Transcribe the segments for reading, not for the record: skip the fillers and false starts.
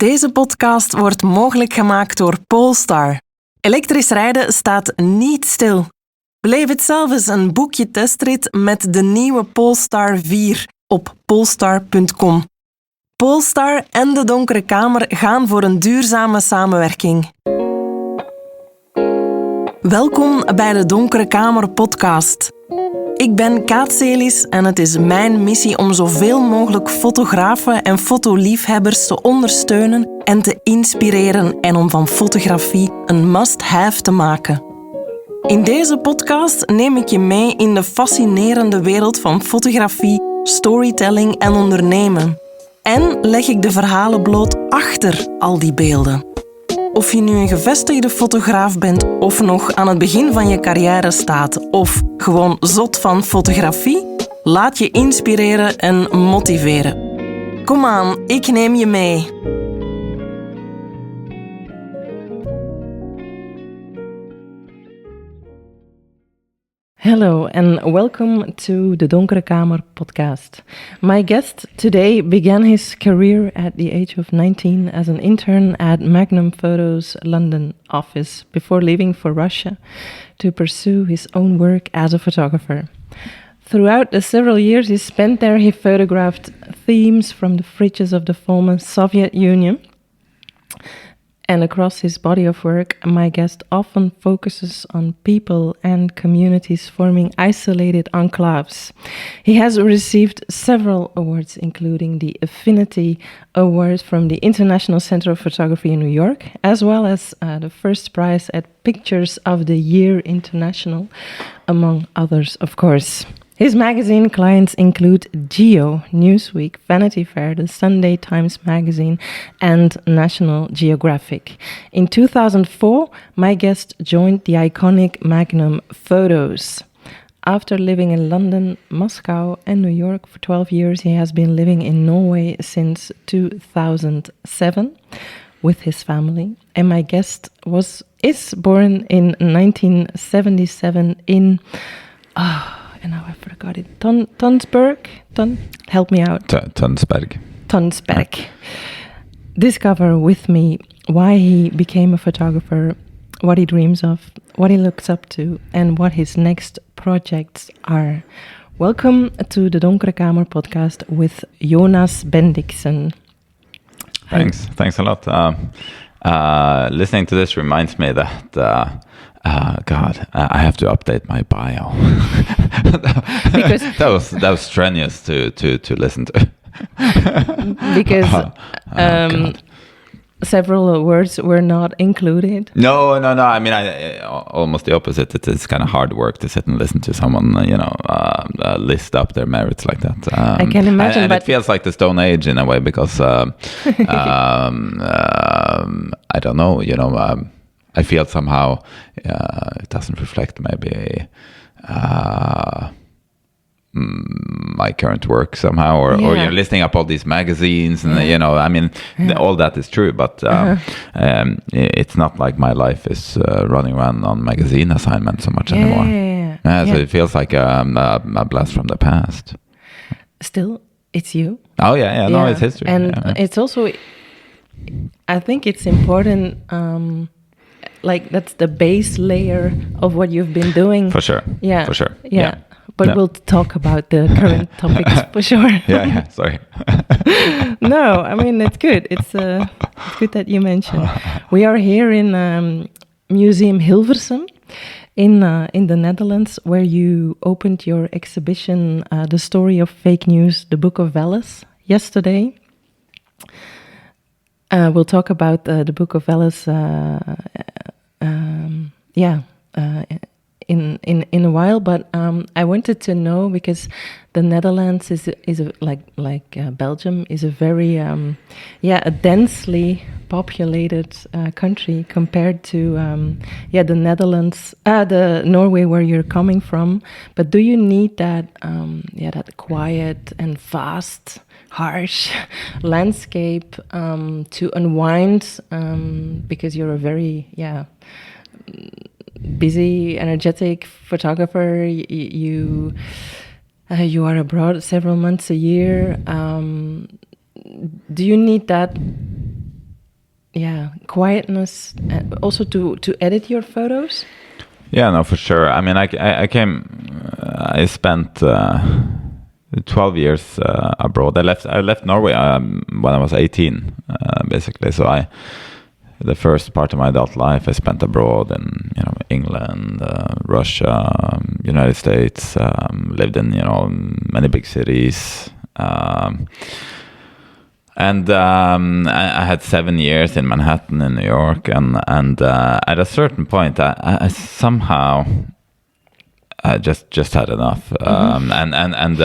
Deze podcast wordt mogelijk gemaakt door Polestar. Elektrisch rijden staat niet stil. Beleef het zelf eens een boekje testrit met de nieuwe Polestar 4 op polestar.com. Polestar en de Donkere Kamer gaan voor een duurzame samenwerking. Welkom bij de Donkere Kamer podcast. Ik ben Kaat Celis en het is mijn missie om zoveel mogelijk fotografen en fotoliefhebbers te ondersteunen en te inspireren en om van fotografie een must-have te maken. In deze podcast neem ik je mee in de fascinerende wereld van fotografie, storytelling en ondernemen. En leg ik de verhalen bloot achter al die beelden. Of je nu een gevestigde fotograaf bent of nog aan het begin van je carrière staat of gewoon zot van fotografie, laat je inspireren en motiveren. Kom aan, ik neem je mee. Hello and welcome to the Donkere Kamer podcast. My guest today began his career at the age of 19 as an intern at Magnum Photos London office before leaving for Russia to pursue his own work as a photographer. Throughout the several years he spent there, he photographed themes from the fridges of the former Soviet Union. And across his body of work, my guest often focuses on people and communities forming isolated enclaves. He has received several awards, including the Affinity Award from the International Center of Photography in New York, as well as the first prize at Pictures of the Year International, among others, of course. His magazine clients include Geo, Newsweek, Vanity Fair, the Sunday Times Magazine, and National Geographic. In 2004, my guest joined the iconic Magnum Photos. After living in London, Moscow, and New York for 12 years, he has been living in Norway since 2007 with his family. And my guest is born in 1977 in... and now I forgot it. Tonsberg? Help me out. Tonsberg. Tonsberg. Discover with me why he became a photographer, what he dreams of, what he looks up to, and what his next projects are. Welcome to the Donkere Kamer podcast with Jonas Bendiksen. Thanks a lot. Listening to this reminds me that... I have to update my bio. Because that was strenuous to listen to. Because several words were not included. No. I mean, almost the opposite. It's kind of hard work to sit and listen to someone, list up their merits like that. I can imagine, and but it feels like the Stone Age in a way because I don't know. I feel somehow it doesn't reflect maybe my current work somehow, or you're listing up all these magazines, and all that is true, but it's not like my life is running around on magazine assignments so much anymore. So it feels like a blast from the past. Still, it's you. Oh yeah. No, it's history, and it's also, I think it's important. That's the base layer of what you've been doing. For sure. Yeah. For sure. Yeah. But we'll talk about the current topics for sure. Yeah. Sorry. No, I mean, it's good. It's good that you mentioned. We are here in Museum Hilversum in the Netherlands, where you opened your exhibition, The Story of Fake News, the Book of Veles, yesterday. We'll talk about the Book of Veles in a while, but I wanted to know, because the Netherlands is like Belgium is a very a densely populated country compared to the Netherlands, the Norway where you're coming from. But do you need that that quiet and fast, harsh landscape to unwind, because you're a very busy, energetic photographer? You are abroad several months a year. Do you need that quietness, also to edit your photos? Yeah, no, for sure. I mean, I spent 12 years abroad. I left Norway when I was 18, basically. So the first part of my adult life I spent abroad in England, Russia, United States. Lived in many big cities. And I had 7 years in Manhattan in New York, and at a certain point, I somehow just had enough, and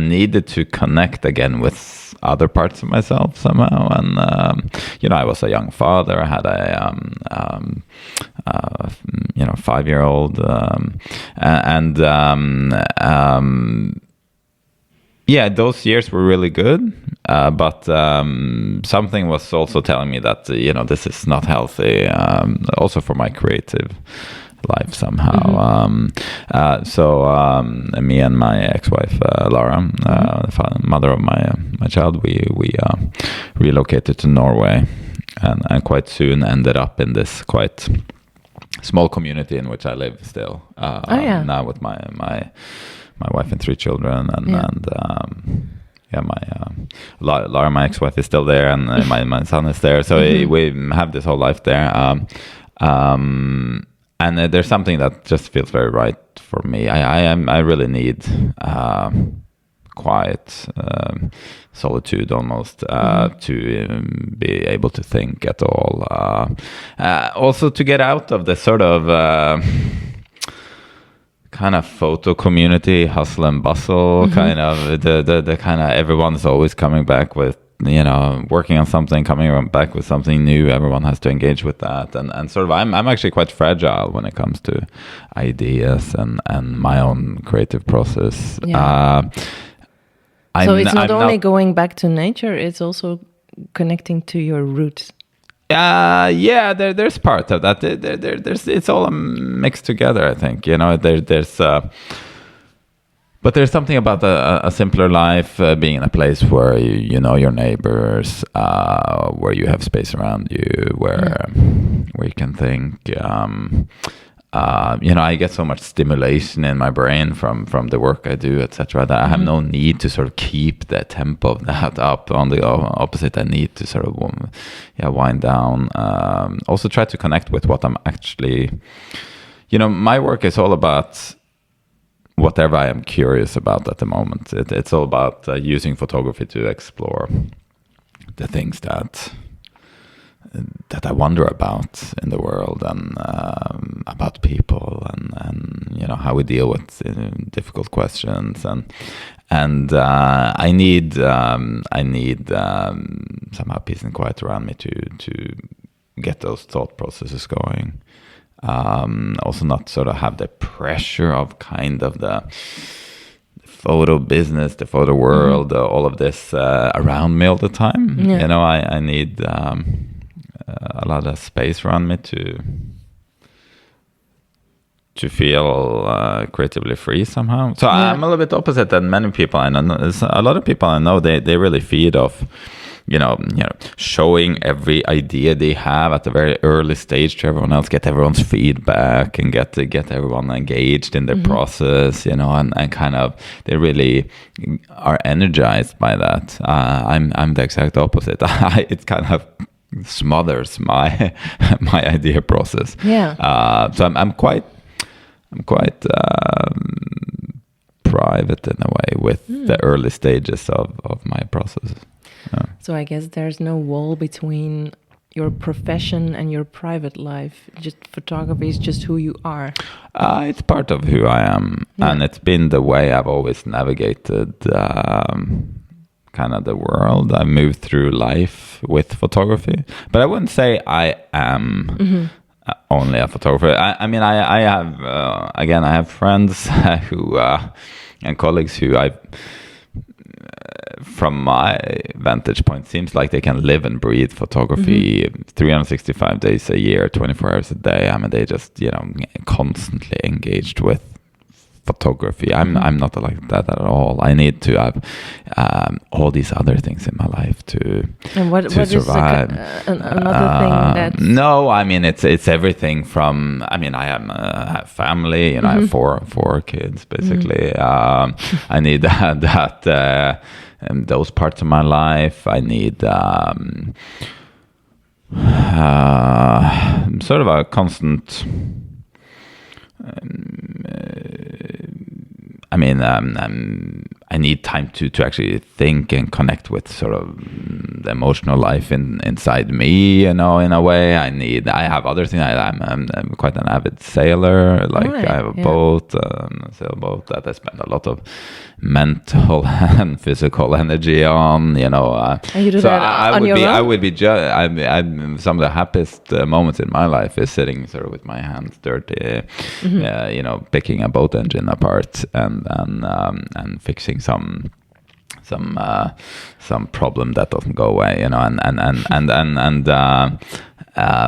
needed to connect again with other parts of myself somehow. And I was a young father. I had a 5-year-old, yeah, those years were really good, but something was also telling me that this is not healthy, also for my creative life somehow. So me and my ex-wife Lara, the mother of my child, we relocated to Norway, and quite soon ended up in this quite small community in which I live still. Now with my wife and 3 children, Lara, my ex-wife, is still there, and my son is there. So we have this whole life there. And there's something that just feels very right for me. I really need quiet, solitude almost, to be able to think at all. Also to get out of the sort of kind of photo community, hustle and bustle, kind of the kind of everyone's always coming back with working on something, coming back with something new. Everyone has to engage with that, and sort of I'm actually quite fragile when it comes to ideas and my own creative process. So it's not only going back to nature; it's also connecting to your roots. There's part of that. There's it's all mixed together. I think there's. But there's something about a simpler life, being in a place where you know your neighbors, where you have space around you, where you can think. I get so much stimulation in my brain from the work I do, etc. That I have no need to sort of keep the tempo of that up. On the opposite, I need to sort of wind down. Also, try to connect with what I'm actually. My work is all about whatever I am curious about at the moment. It's all about using photography to explore the things that I wonder about in the world, and about people, and how we deal with difficult questions, and I need somehow peace and quiet around me to get those thought processes going. Also not sort of have the pressure of kind of the photo business, the photo world, all of this around me all the time. I need a lot of space around me to feel creatively free somehow. So I'm a little bit opposite than many people I know. A lot of people I know, they really feed off showing every idea they have at a very early stage to everyone else, get everyone's feedback, and get everyone engaged in their process, and kind of they really are energized by that. I'm the exact opposite. It kind of smothers my idea process. So I'm quite private in a way with the early stages of my process. So I guess there's no wall between your profession and your private life. Just photography is just who you are. It's part of who I am, and it's been the way I've always navigated kind of the world. I moved through life with photography, but I wouldn't say I am only a photographer. I mean, I have I have friends who and colleagues who from my vantage point, seems like they can live and breathe photography 365 days a year, 24 hours a day. I mean, they just, constantly engaged with photography. I'm not like that at all. I need to have all these other things in my life to survive. Another thing that no, I mean it's everything from. I mean I have family. You know, I have four kids basically. I need that those parts of my life. I need sort of a constant. I mean, I need time to actually think and connect with sort of the emotional life inside me, you know, in a way. I have other things. I'm quite an avid sailor. Like I have a boat, a sailboat that I spend a lot of mental and physical energy on, you know. And you do that on your own? I would be some of the happiest moments in my life is sitting sort of with my hands dirty, you know, picking a boat engine apart and fixing some problem that doesn't go away, you know, and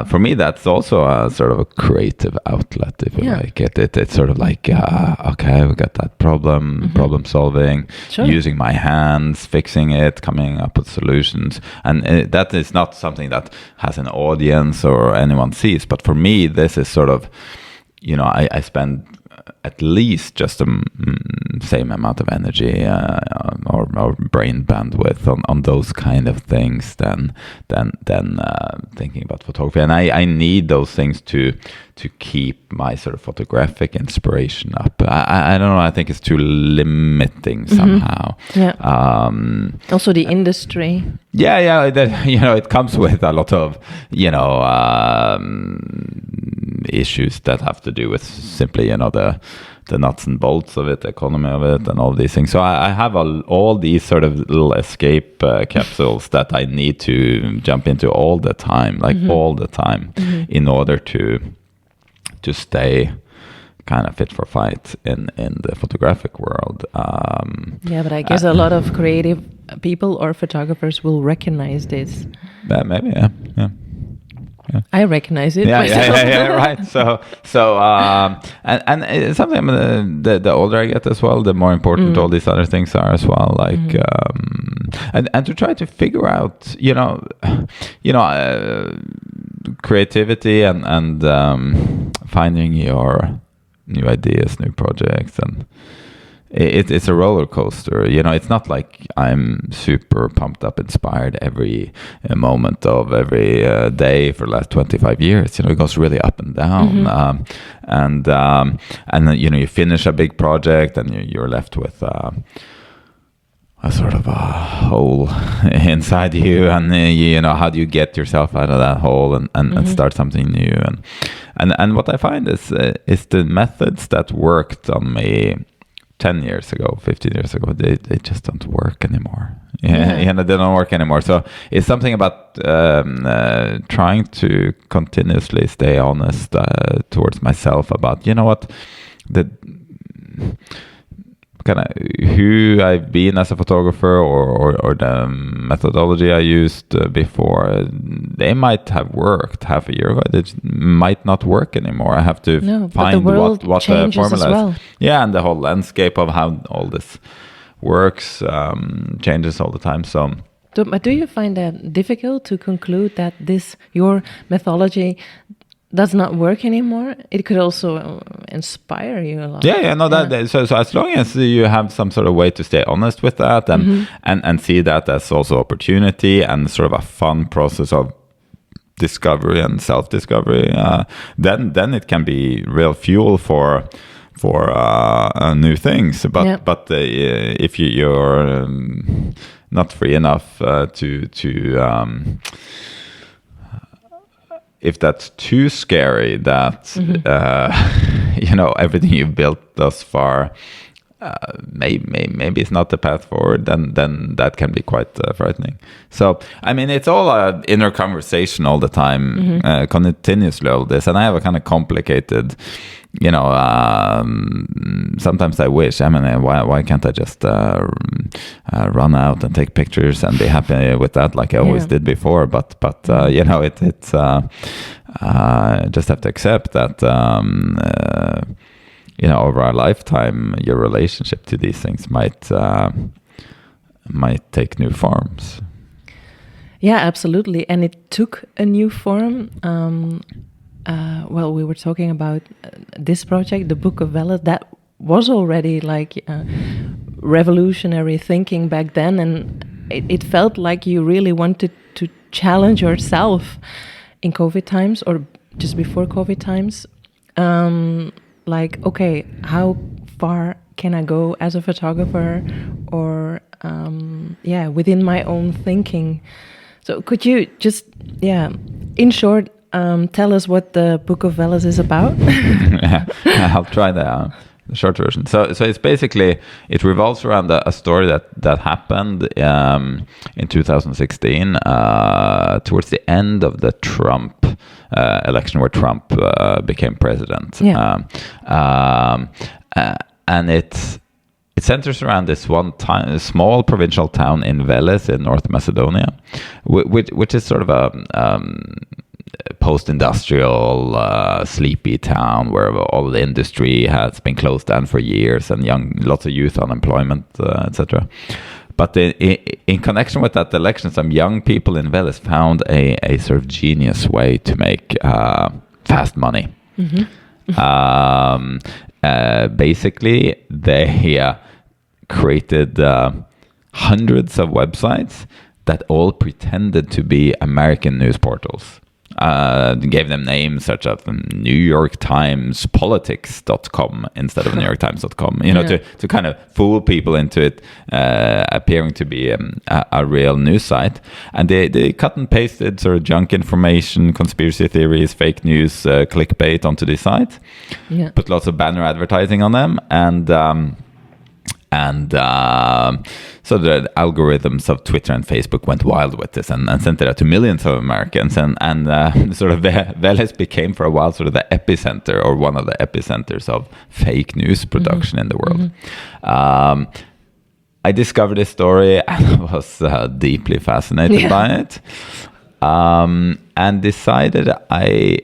for me that's also a sort of a creative outlet, if you like it. It's sort of like okay, we got that problem solving, using my hands, fixing it, coming up with solutions, and that is not something that has an audience or anyone sees, but for me this is sort of, you know, I spend at least just the same amount of energy or brain bandwidth on those kind of things than thinking about photography, and I need those things to keep my sort of photographic inspiration up. I don't know. I think it's too limiting somehow. Also the industry. Yeah. You know, it comes with a lot of, you know, issues that have to do with simply, you know, the nuts and bolts of it, the economy of it, and all these things. So I have all these sort of little escape capsules that I need to jump into all the time, like all the time, in order to stay kind of fit for fight in the photographic world. But I guess a lot of creative people or photographers will recognize this. Maybe, yeah. I recognize it myself. Right. So, and it's something. The older I get as well, the more important all these other things are as well. Like, and to try to figure out, you know, creativity and finding your new ideas, new projects, and it's a roller coaster. You know, it's not like I'm super pumped up, inspired every moment of every day for the last 25 years. You know, it goes really up and down. And then, you know, you finish a big project and you're left with a sort of a hole inside you, and you know, how do you get yourself out of that hole and start something new? And what I find is the methods that worked on me 10 years ago, 15 years ago, they just don't work anymore. You know, they don't work anymore. So it's something about trying to continuously stay honest towards myself about, you know what, the kind of who I've been as a photographer or the methodology I used before. They might have worked half a year ago. It might not work anymore. I have to find what the formula is. Yeah, and the whole landscape of how all this works changes all the time. So, but do you find that difficult to conclude that your methodology does not work anymore? It could also inspire you a lot. So as long as you have some sort of way to stay honest with that and see that as also opportunity and sort of a fun process of discovery and self-discovery, then it can be real fuel for new things. But if you're not free enough to if that's too scary, that you know, everything you've built thus far maybe it's not the path forward, then that can be quite frightening. So I mean, it's all an inner conversation all the time, continuously all this, and I have a kind of complicated, you know, sometimes I wish, I mean, why can't I just run out and take pictures and be happy with that like I always did before? But you know, it's just have to accept that over our lifetime, your relationship to these things might take new forms. Yeah, absolutely. And it took a new form. Well, we were talking about this project, the Book of Veles, that was already like revolutionary thinking back then. And it felt like you really wanted to challenge yourself in COVID times or just before COVID times. Like, okay, how far can I go as a photographer or, within my own thinking? So could you just, in short, tell us what the Book of Veles is about? I'll try the short version. So it's basically, it revolves around a story that happened in 2016 towards the end of the Trump election, where Trump became president. Yeah. And it centers around this small provincial town in Veles in North Macedonia, which is sort of a post-industrial, sleepy town where all the industry has been closed down for years and lots of youth unemployment, etc. But in connection with that election, some young people in Veles found a sort of genius way to make fast money. Basically, they created hundreds of websites that all pretended to be American news portals. Gave them names such as New York Times Politics.com instead of NewYorkTimes.com, to kind of fool people into it appearing to be a real news site. And they cut and pasted sort of junk information, conspiracy theories, fake news, clickbait onto these sites. Yeah. Put lots of banner advertising on them, and so the algorithms of Twitter and Facebook went wild with this and sent it out to millions of Americans. And sort of Veles became for a while sort of the epicenter, or one of the epicenters of fake news production in the world. I discovered this story and I was deeply fascinated by it, and decided I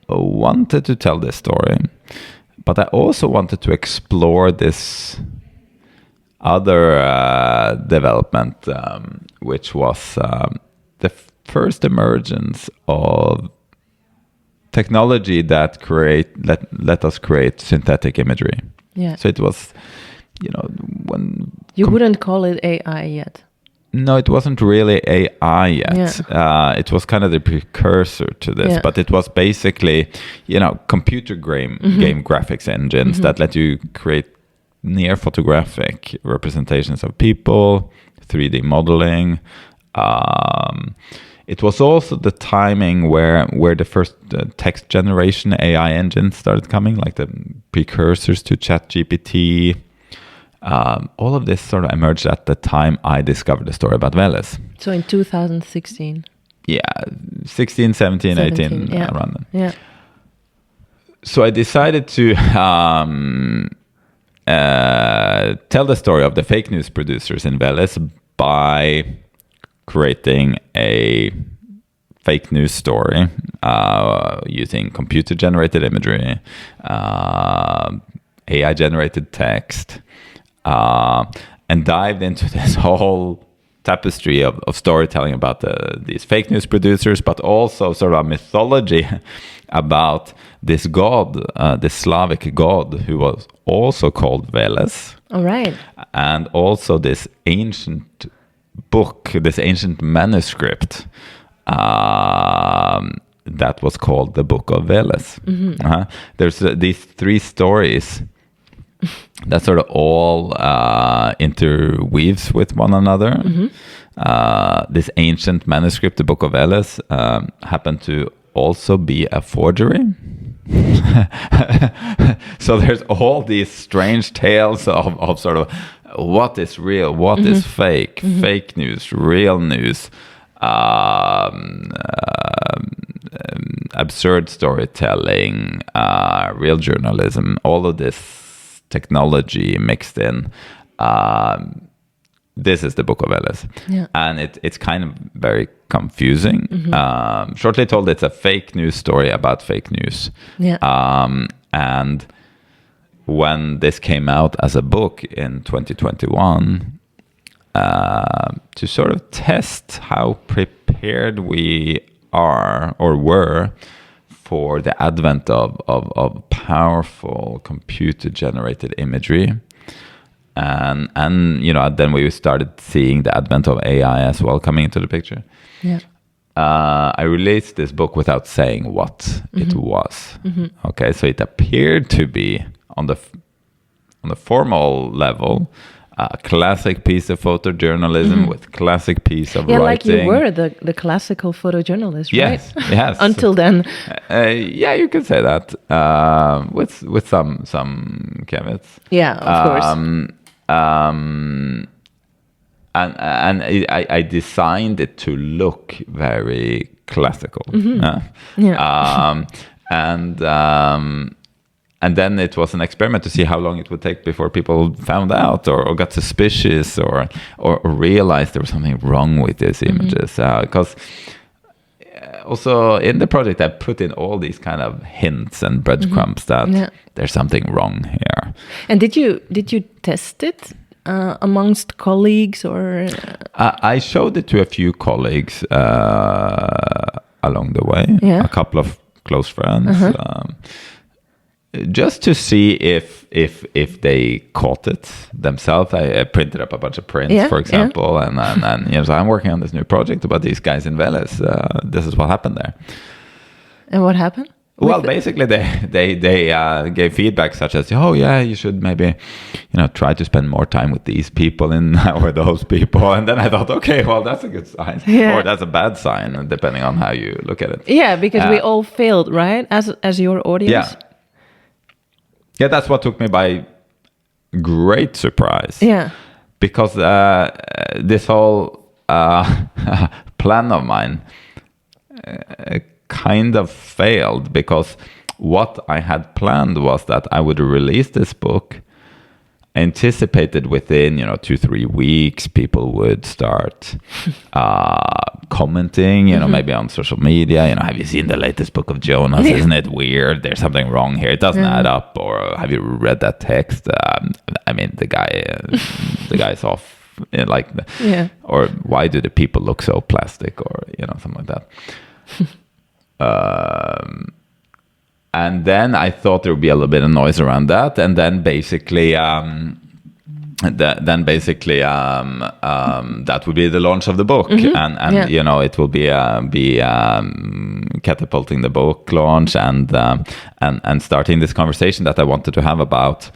wanted to tell this story, but I also wanted to explore this other development, which was the first emergence of technology that let us create synthetic imagery. Yeah. So it was, when you wouldn't call it AI yet. No, it wasn't really AI yet. Yeah. It was kind of the precursor to this, but it was basically, computer game graphics engines that let you create near photographic representations of people, 3D modeling. It was also the timing where the first text generation AI engines started coming, like the precursors to ChatGPT. All of this sort of emerged at the time I discovered the story about Veles. So in 2016? Yeah, 16, 17, 18, around then. Yeah. So I decided to tell the story of the fake news producers in Veles by creating a fake news story using computer-generated imagery, AI-generated text, and dived into this whole tapestry of storytelling about these fake news producers, but also sort of a mythology about this god, this Slavic god, who was also called Veles. All right. And also this ancient book, this ancient manuscript that was called the Book of Veles. There's these three stories that sort of all interweaves with one another. This ancient manuscript, the Book of Veles, happened to also be a forgery. So there's all these strange tales of sort of what is real, what is fake, fake news, real news, absurd storytelling, real journalism, all of this technology mixed in. This is the Book of Veles. Yeah. And it's kind of very confusing. Shortly told, it's a fake news story about fake news. Yeah. And when this came out as a book in 2021, to sort of test how prepared we are or were for the advent of powerful computer-generated imagery. And then we started seeing the advent of AI as well coming into the picture. Yeah. I released this book without saying what it was. Okay, so it appeared to be on the formal level a classic piece of photojournalism with classic piece of writing. Like you were the classical photojournalist, right? Yes. Until then. Yeah, you could say that with some caveats. Yeah, of course. And I designed it to look very classical. And then it was an experiment to see how long it would take before people found out or got suspicious or realized there was something wrong with these images. Because also in the project, I put in all these kind of hints and breadcrumbs that there's something wrong here. And did you test it amongst colleagues or? I showed it to a few colleagues along the way. Yeah. A couple of close friends. Just to see if they caught it themselves. I printed up a bunch of prints, for example, and so I'm working on this new project about these guys in Veles. This is what happened there. And what happened? Well, basically, they gave feedback such as, "Oh, yeah, you should maybe, try to spend more time with these people or those people." And then I thought, okay, well, that's a good sign, or that's a bad sign, depending on how you look at it. Yeah, because we all failed, right? As your audience. Yeah, that's what took me by great surprise. Yeah. Because this whole plan of mine kind of failed, because what I had planned was that I would release this book, anticipated within 2-3 weeks people would start commenting, maybe on social media, have you seen the latest book of Jonas? Isn't it weird? There's something wrong here, it doesn't add up. Or have you read that text? The guy's off, or why do the people look so plastic, or something like that. And then I thought there would be a little bit of noise around that, and then basically, that would be the launch of the book, and it will be catapulting the book launch and starting this conversation that I wanted to have about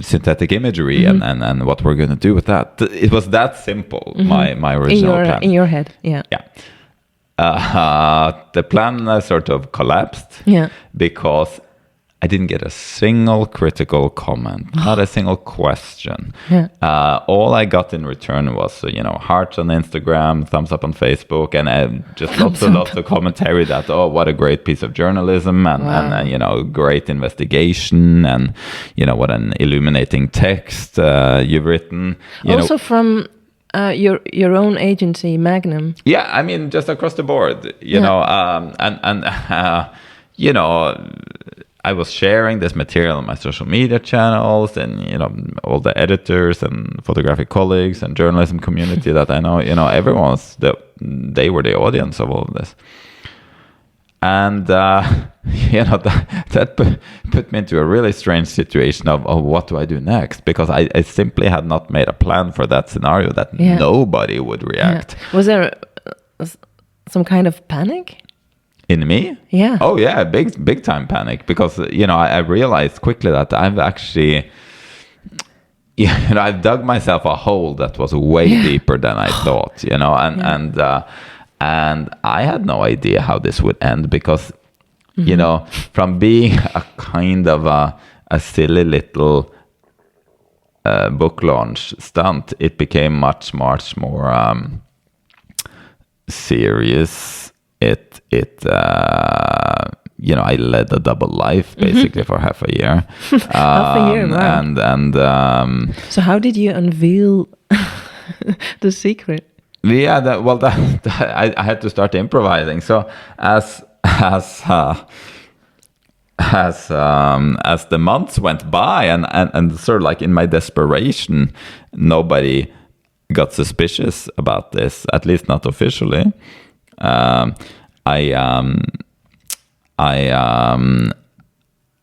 synthetic imagery and what we're going to do with that. It was that simple. My original plan in your head, yeah. The plan sort of collapsed because I didn't get a single critical comment, not a single question. All I got in return was hearts on Instagram, thumbs up on Facebook, and just lots of commentary that, oh, what a great piece of journalism, and great investigation, and what an illuminating text you've written. Also from your own agency, Magnum. Yeah, just across the board, I was sharing this material on my social media channels, and all the editors and photographic colleagues and journalism community that I know, everyone they were the audience of all of this. And that put me into a really strange situation of what do I do next? Because I simply had not made a plan for that scenario that nobody would react. Was there some kind of panic? In me? Yeah. Oh yeah, big time panic, because I realized quickly that I've actually I've dug myself a hole that was way deeper than I thought, and I had no idea how this would end, because from being a kind of a silly little book launch stunt, it became much more serious. I led a double life basically for half a year. Half a year, wow. And so how did you unveil the secret? Yeah, I had to start improvising. So as as the months went by, and sort of like in my desperation, nobody got suspicious about this, at least not officially. I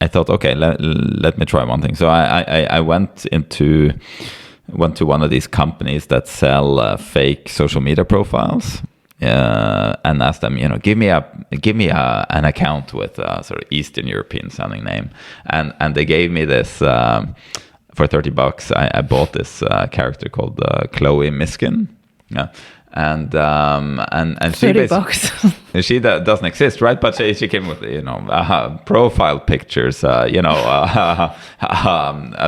thought, okay, let me try one thing. So I went to one of these companies that sell fake social media profiles, and asked them, give me an account with a sort of Eastern European sounding name, and they gave me this for $30. I bought this character called Chloe Miskin. Yeah. And she $30. She doesn't exist, right? But she came with profile pictures, a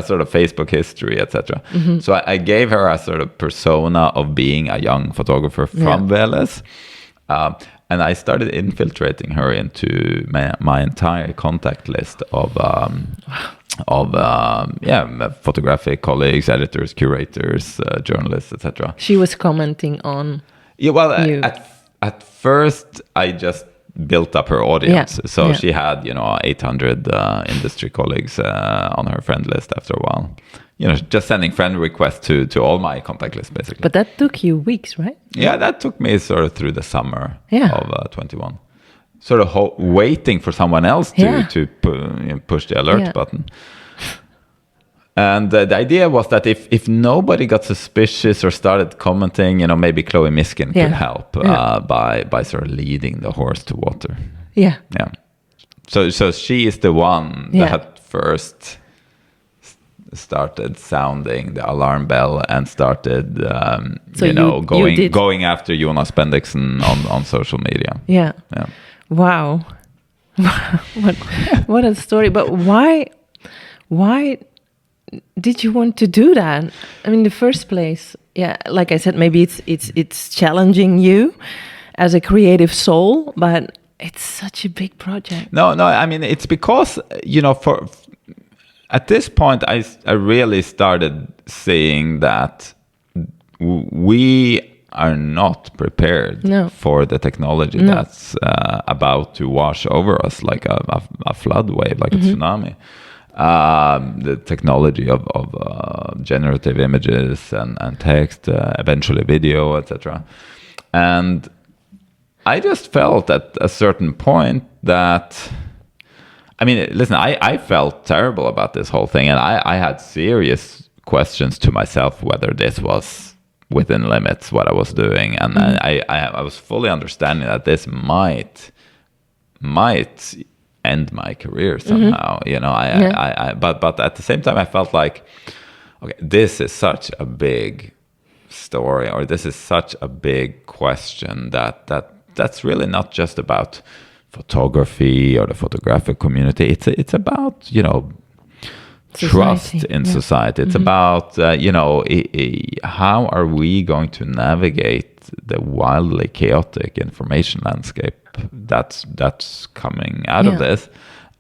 sort of Facebook history, etc. Mm-hmm. So I gave her a sort of persona of being a young photographer from Veles, and I started infiltrating her into my entire contact list of photographic colleagues, editors, curators, journalists, etc. She was commenting on you. At first I just built up her audience, so she had 800 industry colleagues on her friend list. After a while, just sending friend requests to all my contact list, basically. But that took you weeks, right? Yeah, that took me sort of through the summer of 21. Sort of waiting for someone else to push the alert button. And the idea was that if nobody got suspicious or started commenting, maybe Chloe Miskin could help by sort of leading the horse to water. Yeah. Yeah. So she is the one that first started sounding the alarm bell and started, going after Jonas Bendiksen on social media. Yeah. Yeah. Wow. what a story. But why did you want to do that? I mean, in the first place, like I said, maybe it's challenging you as a creative soul, but it's such a big project. No, I mean, it's because, at this point, I really started seeing that we are not prepared for the technology that's about to wash over us like a flood wave, like a tsunami. The technology of generative images and text, eventually video, etc. And I just felt at a certain point that, I mean, listen, I felt terrible about this whole thing, and I had serious questions to myself whether this was within limits, what I was doing, and I was fully understanding that this might end my career somehow. But at the same time, I felt like, okay, this is such a big story, or this is such a big question that's really not just about photography or the photographic community. It's about trust in society. It's about how are we going to navigate the wildly chaotic information landscape that's coming out of this,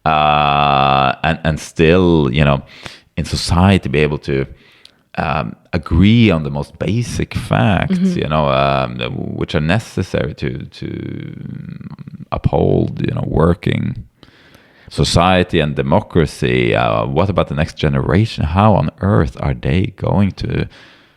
and still in society be able to agree on the most basic facts, which are necessary to uphold working society and democracy. What about the next generation? How on earth are they going to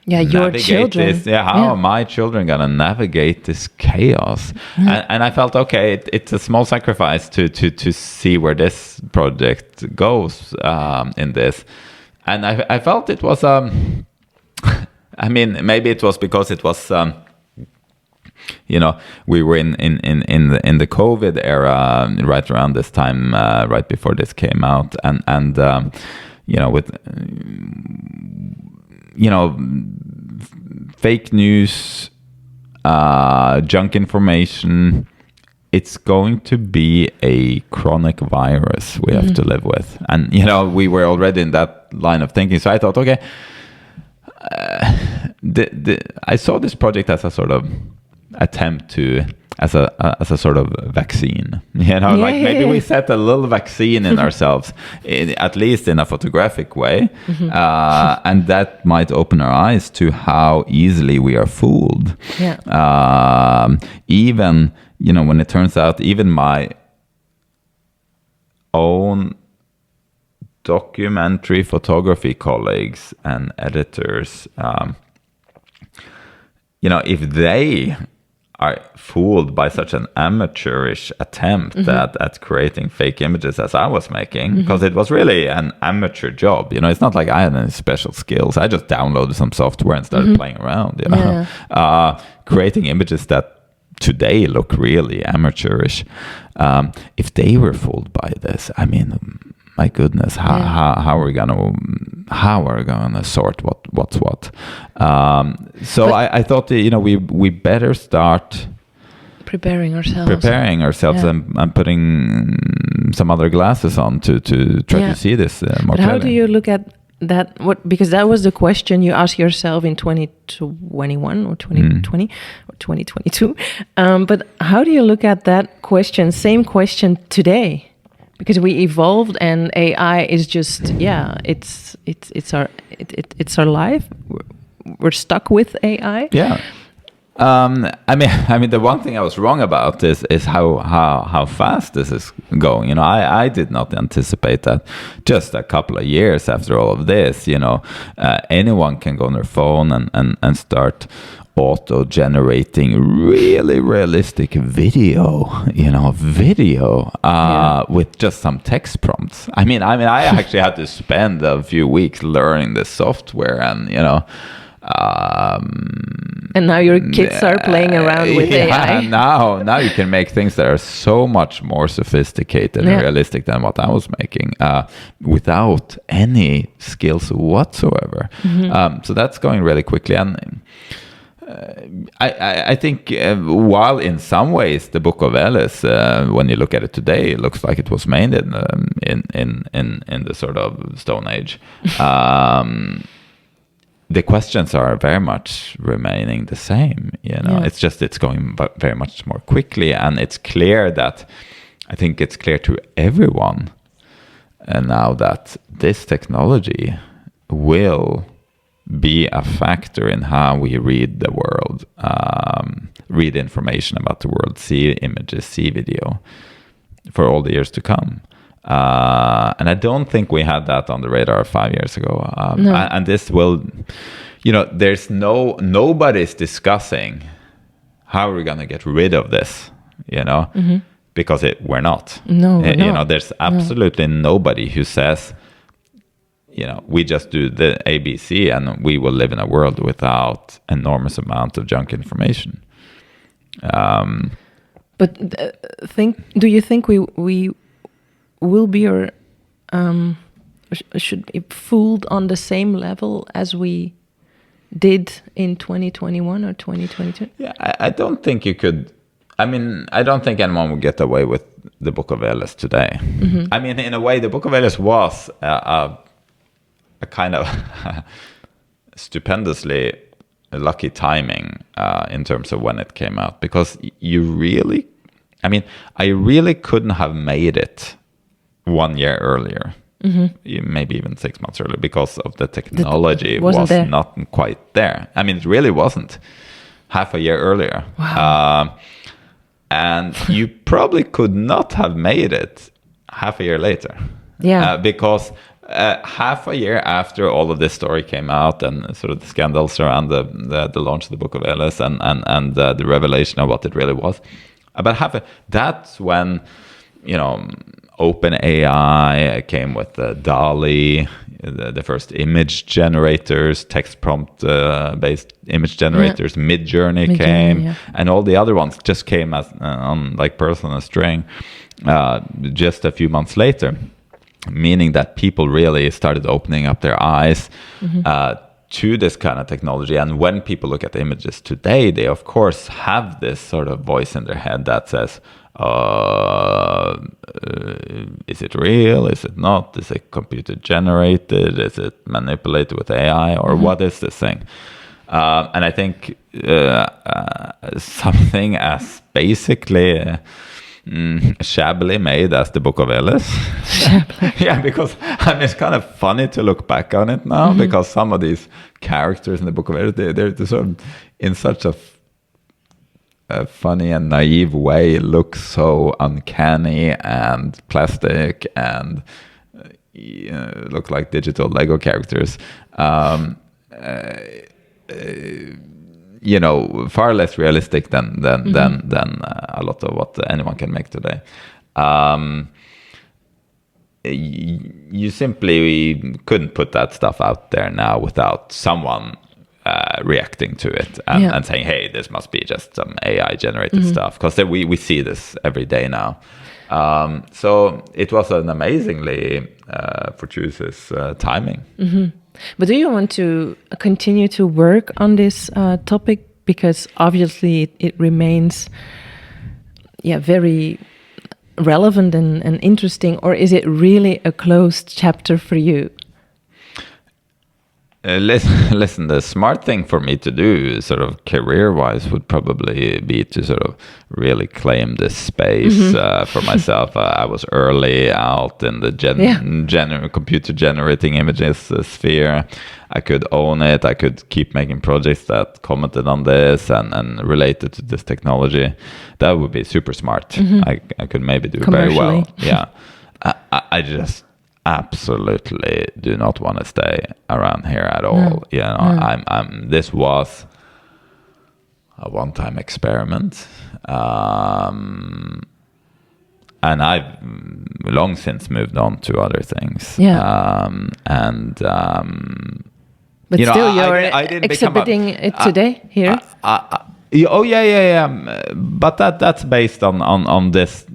your children this? How are my children going to navigate this chaos? And I felt, okay, it's a small sacrifice to see where this project goes in this. And I felt it was I mean, maybe it was because it was we were in the COVID era right around this time, right before this came out, and with fake news, junk information. It's going to be a chronic virus we have to live with, and we were already in that line of thinking. So I thought, okay, I saw this project as a sort of attempt to as a sort of vaccine, maybe we set a little vaccine in ourselves, at least in a photographic way, and that might open our eyes to how easily we are fooled. Even when it turns out even my own documentary photography colleagues and editors, if they are fooled by such an amateurish attempt at creating fake images as I was making, because it was really an amateur job. It's not like I had any special skills. I just downloaded some software and started playing around, creating images that today look really amateurish. If they were fooled by this, I mean, my goodness, how are we gonna sort what's what? So I thought we better start preparing ourselves and putting some other glasses on to try to see this more clearly. How do you look at that? Because that was the question you asked yourself in 2021 or 2020 or 2022. But how do you look at that question? Same question today. Because we evolved and AI is just it's our life. We're stuck with AI. Yeah. I mean, the one thing I was wrong about is how fast this is going. I did not anticipate that just a couple of years after all of this, anyone can go on their phone and start auto-generating really realistic video, with just some text prompts. I mean, I actually had to spend a few weeks learning this software, and and now your kids are playing around with AI. Now you can make things that are so much more sophisticated and realistic than what I was making, without any skills whatsoever. So that's going really quickly, and I think while in some ways the Book of Veles, when you look at it today, it looks like it was made in the sort of Stone Age. The questions are very much remaining the same. It's just it's going very much more quickly, and it's clear that I think it's clear to everyone now that this technology will be a factor in how we read the world, read information about the world, see images, see video for all the years to come. And I don't think we had that on the radar 5 years ago. No. And this will, there's nobody's discussing how we're going to get rid of this, because we're not. No, we're not. There's absolutely nobody who says, we just do the ABC and we will live in a world without enormous amount of junk information. But do you think we will be or should be fooled on the same level as we did in 2021 or 2022? Yeah, I don't think you could. I mean, I don't think anyone would get away with the Book of Veles today. I mean, in a way, the Book of Veles was a kind of stupendously lucky timing in terms of when it came out, because I really couldn't have made it 1 year earlier, maybe even 6 months earlier, because of the technology was not quite there. I mean, it really wasn't half a year earlier. Wow. And you probably could not have made it half a year later. Yeah. Because half a year after all of this story came out and sort of the scandals around the launch of the Book of Veles and the revelation of what it really was, about that's when, OpenAI came with DALL-E, the first image generators, text prompt based image generators. Midjourney came, and all the other ones just came as on like pearls on a string just a few months later, meaning that people really started opening up their eyes to this kind of technology. And when people look at the images today, they of course have this sort of voice in their head that says, is it real? Is it not? Is it computer generated? Is it manipulated with AI? Or what is this thing? And I think something as basically shabbily made as the Book of Veles. Yeah, because it's kind of funny to look back on it now, because some of these characters in the Book of Veles, they're sort of in such a funny and naive way look so uncanny and plastic, and look like digital Lego characters. Far less realistic than a lot of what anyone can make today. You simply couldn't put that stuff out there now without someone reacting to it and saying, "Hey, this must be just some AI generated stuff," because we see this every day now. So it was an amazingly fortuitous timing. But do you want to continue to work on this topic? Because obviously it remains very relevant and interesting, or is it really a closed chapter for you? Listen, the smart thing for me to do, sort of career-wise, would probably be to sort of really claim this space for myself. I was early out in the computer-generating images sphere. I could own it. I could keep making projects that commented on this and related to this technology. That would be super smart. I could maybe do very well. Yeah, I just absolutely do not want to stay around here at all. This was a one-time experiment, and I've long since moved on to other things. But still, you're exhibiting it today here. But that's based on this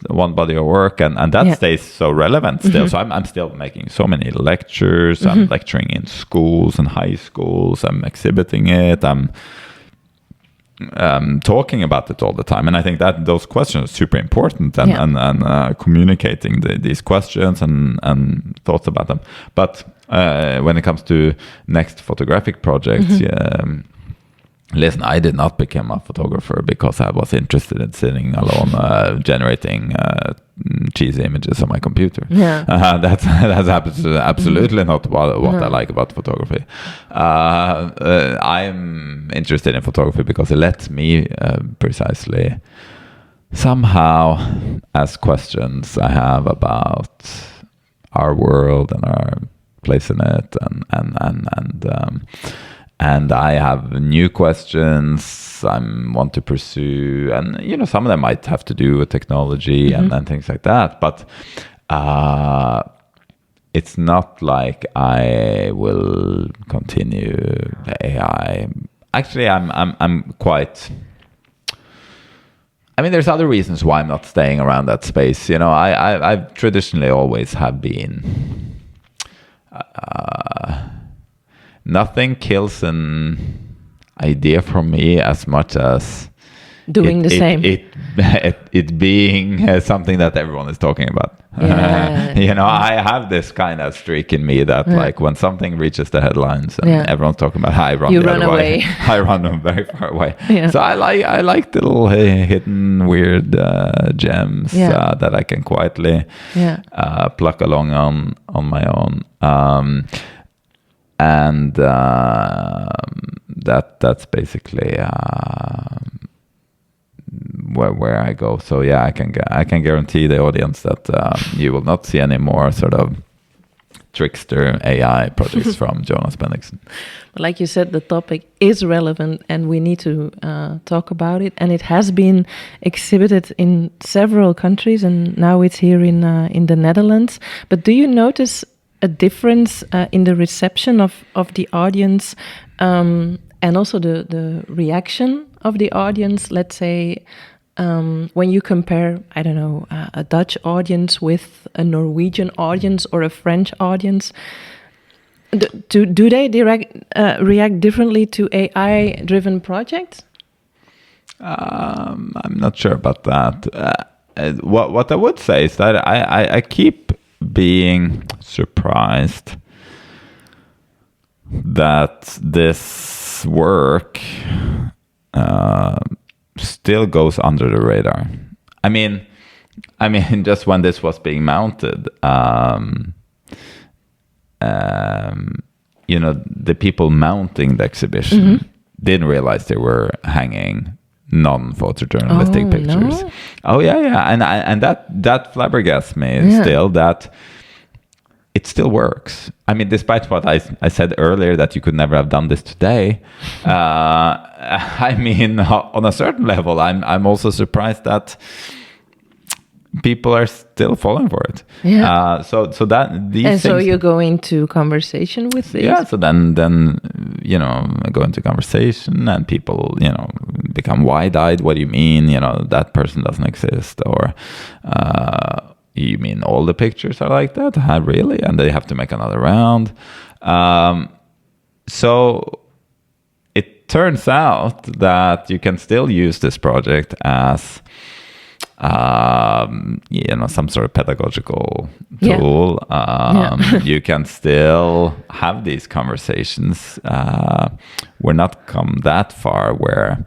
one body of work, and that stays so relevant still. So I'm still making so many lectures. I'm lecturing in schools and high schools. I'm exhibiting it. I'm talking about it all the time, and I think that those questions are super important, and communicating these questions and thoughts about them. But when it comes to next photographic projects, listen, I did not become a photographer because I was interested in sitting alone generating cheesy images on my computer. That's absolutely not what I like about photography. I'm interested in photography because it lets me precisely somehow ask questions I have about our world and our place in it, and I have new questions I want to pursue, and some of them might have to do with technology and things like that. But it's not like I will continue the AI. Actually, I'm quite. I mean, there's other reasons why I'm not staying around that space. I've traditionally always have been. Nothing kills an idea from me as much as doing the same. It being something that everyone is talking about. I have this kind of streak in me that like when something reaches the headlines and everyone's talking about, I run the other way. I run them very far away. So I like little hidden weird gems that I can quietly pluck along on my own. And that's basically where I go. So I can guarantee the audience that you will not see any more sort of trickster AI projects from Jonas Bendiksen. Like you said, the topic is relevant, and we need to talk about it. And it has been exhibited in several countries, and now it's here in the Netherlands. But do you notice a difference in the reception of the audience and also the reaction of the audience? Let's say when you compare, I don't know, a Dutch audience with a Norwegian audience or a French audience, do they react differently to AI-driven projects? I'm not sure about that. What I would say is that I keep being surprised that this work still goes under the radar. I mean, just when this was being mounted, the people mounting the exhibition didn't realize they were hanging non-photojournalistic pictures. No? Oh yeah, and that flabbergasts me still. That it still works. I mean, despite what I said earlier, that you could never have done this today. I mean, on a certain level, I'm also surprised that people are still falling for it. Yeah. So that these and things, so you go into conversation with these? Yeah. So then I go into conversation, and people become wide-eyed. What do you mean? That person doesn't exist, or you mean all the pictures are like that? Really? And they have to make another round. So it turns out that you can still use this project as some sort of pedagogical tool. You can still have these conversations. We're not come that far where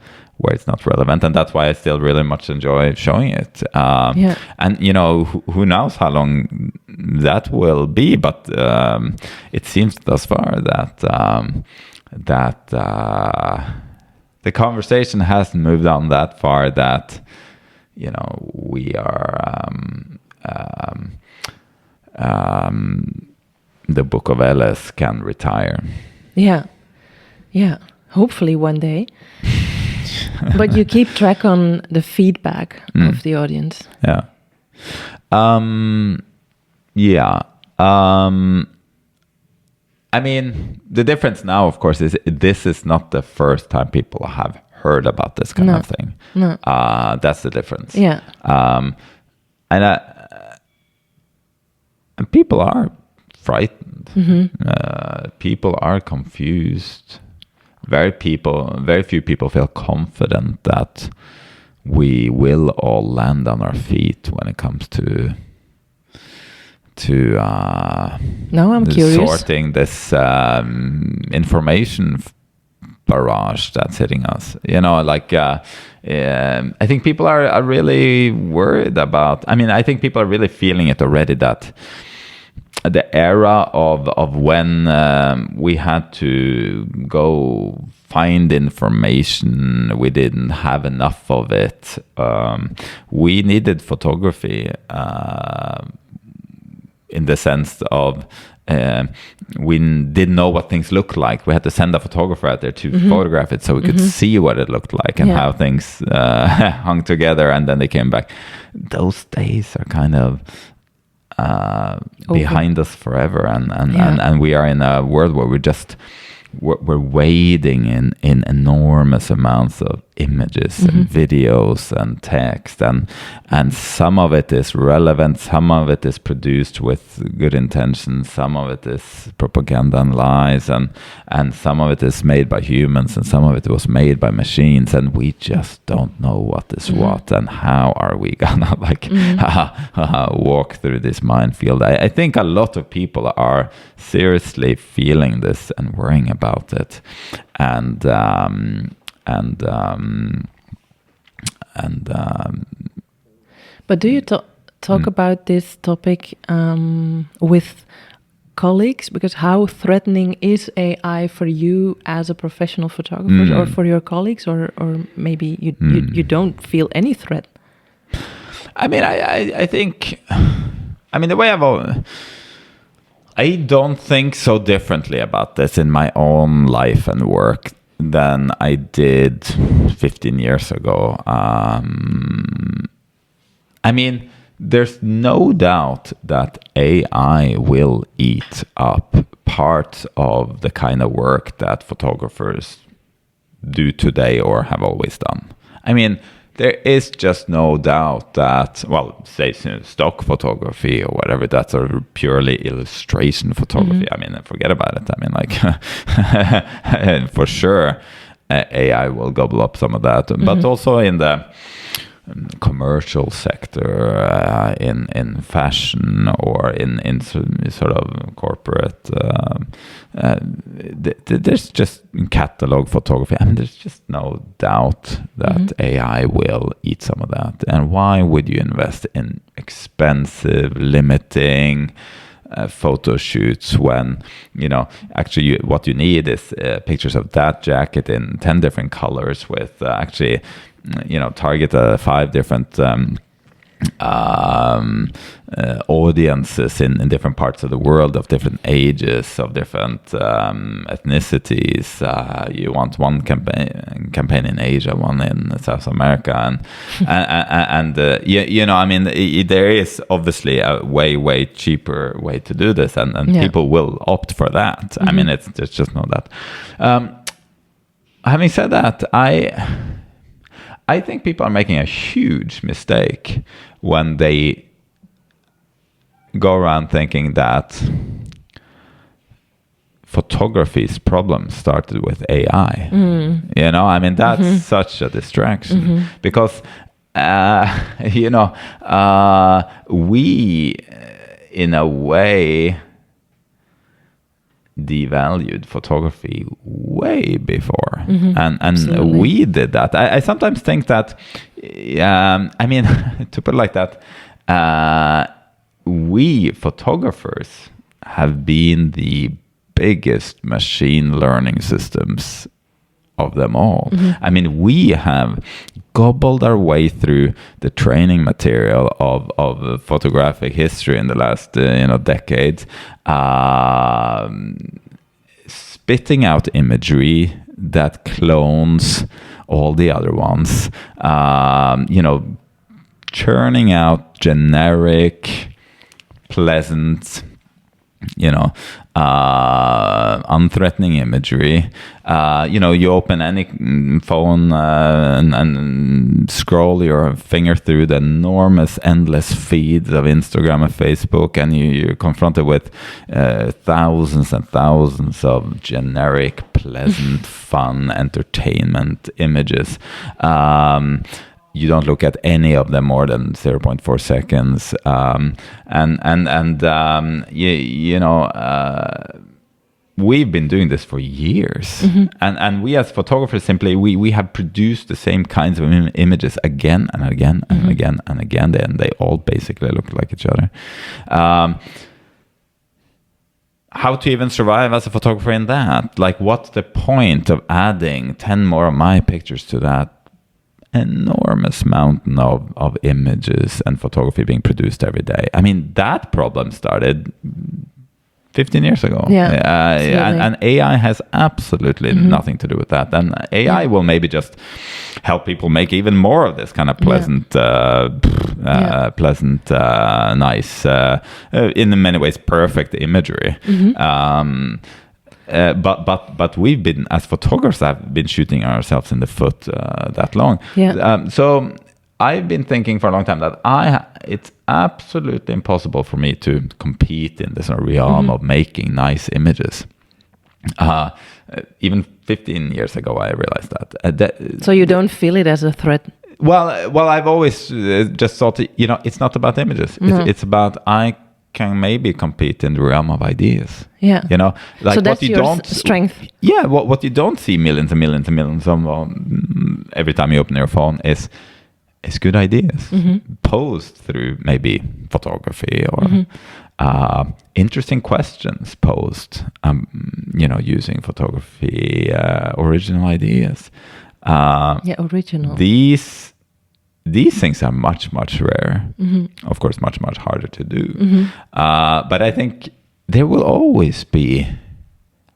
it's not relevant, and that's why I still really much enjoy showing it. And who knows how long that will be, but it seems thus far that the conversation hasn't moved on that far that we are the Book of Veles can retire. Yeah, hopefully one day. But you keep track on the feedback of the audience. I mean, the difference now, of course, is this is not the first time people have heard about this kind of thing. No. That's the difference. Yeah. And people are frightened. People are confused. Very few people feel confident that we will all land on our feet when it comes to now I'm curious. Sorting this information barrage that's hitting us. I think people are really worried about. I mean, I think people are really feeling it already, that the era of when we had to go find information, we didn't have enough of it. We needed photography in the sense of we didn't know what things looked like. We had to send a photographer out there to photograph it so we could see what it looked like and how things hung together, and then they came back. Those days are kind of behind us forever, and we are in a world where we're wading in enormous amounts of images and videos and text, and some of it is relevant, some of it is produced with good intentions, some of it is propaganda and lies, and some of it is made by humans, and some of it was made by machines, and we just don't know what is what, and how are we gonna walk through this minefield. I think a lot of people are seriously feeling this and worrying about it, but do you talk about this topic with colleagues? Because how threatening is AI for you as a professional photographer, or for your colleagues, or maybe you don't feel any threat? I mean, I think, the way I don't think so differently about this in my own life and work than I did 15 years ago. There's no doubt that AI will eat up parts of the kind of work that photographers do today or have always done. There is just no doubt that, say stock photography or whatever, that's sort of purely illustration photography. Forget about it. For sure, AI will gobble up some of that. But also in the commercial sector, in fashion, or in sort of corporate, there's just catalog photography. There's just no doubt that AI will eat some of that. And why would you invest in expensive, limiting photo shoots when actually what you need is pictures of that jacket in 10 different colors with target 5 different audiences in different parts of the world, of different ages, of different ethnicities. You want one campaign in Asia, one in South America, and there is obviously a way cheaper way to do this, and people will opt for that. I mean, it's just not that. Having said that, I think people are making a huge mistake when they go around thinking that photography's problem started with AI. You know, I mean, that's such a distraction because, we, in a way, devalued photography way before, and we did that. I sometimes think that, I mean, to put it like that, we photographers have been the biggest machine learning systems of them all. I mean, we have gobbled our way through the training material of photographic history in the last decades, spitting out imagery that clones all the other ones, churning out generic, pleasant, unthreatening imagery. You open any phone and scroll your finger through the enormous, endless feeds of Instagram and Facebook, and you're confronted with thousands and thousands of generic, pleasant, fun, entertainment images. You don't look at any of them more than 0.4 seconds. We've been doing this for years. And we as photographers simply, we have produced the same kinds of images again and again and again and again. And they all basically look like each other. How to even survive as a photographer in that? Like, what's the point of adding 10 more of my pictures to that enormous mountain of images and photography being produced every day? I mean, that problem started 15 years ago. And AI has absolutely nothing to do with that. And AI will maybe just help people make even more of this kind of pleasant, nice, in many ways perfect imagery. But we've been, as photographers, have been shooting ourselves in the foot that long. So I've been thinking for a long time that it's absolutely impossible for me to compete in this realm of making nice images. Even 15 years ago, I realized that. So you don't feel it as a threat? Well, I've always just thought, it's not about images. It's about I can maybe compete in the realm of ideas. Like so that's your strength. What you don't see millions and millions and millions of every time you open your phone is good ideas posed through maybe photography or interesting questions posed, using photography, original ideas. Original. These things are much, much rarer. Of course, much, much harder to do. But I think there will always be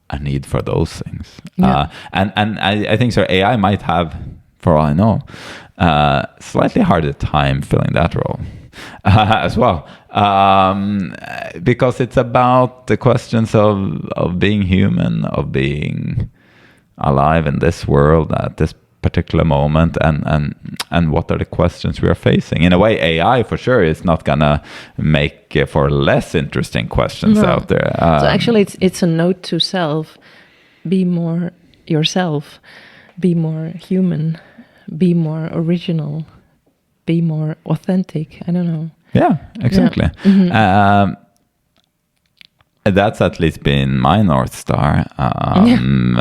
a need for those things. And I think so AI might have, for all I know, slightly harder time filling that role as well. Because it's about the questions of being human, of being alive in this world at this particular moment, and what are the questions we are facing. In a way, AI for sure is not gonna make for less interesting questions out there. So actually, it's a note to self: be more yourself, be more human, be more original, be more authentic. I don't know. Yeah, exactly. That's at least been my North Star in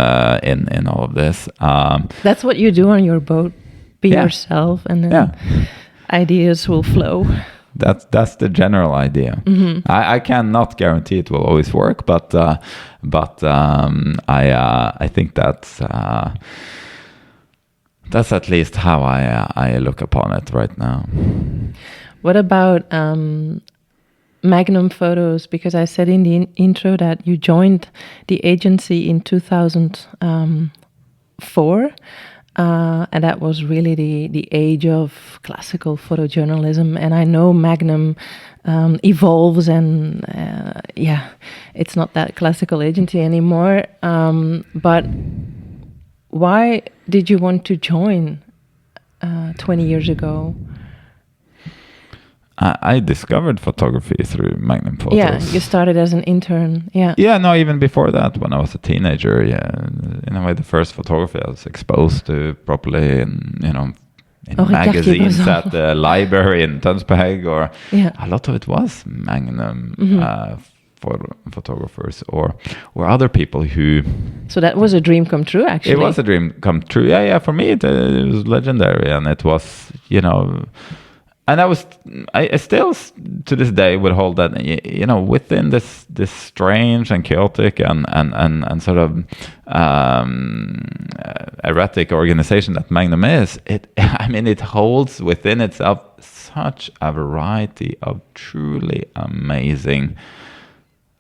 all of this. That's what you do on your boat. Be yourself, and then ideas will flow. That's the general idea. I cannot guarantee it will always work, but I think that's at least how I look upon it right now. What about Magnum Photos? Because I said in the intro that you joined the agency in 2004. And that was really the age of classical photojournalism. And I know Magnum evolves, and it's not that classical agency anymore. But why did you want to join 20 years ago? I discovered photography through Magnum Photos. Yeah, you started as an intern. Yeah. Yeah, no, even before that, when I was a teenager, in a way, the first photography I was exposed to properly in magazines at the library in Tønsberg, or a lot of it was Magnum photographers or other people who. So that was a dream come true, actually. It was a dream come true. Yeah. For me, it was legendary, and it was, And I still to this day would hold that, within this strange and chaotic and sort of erratic organization that Magnum is, it holds within itself such a variety of truly amazing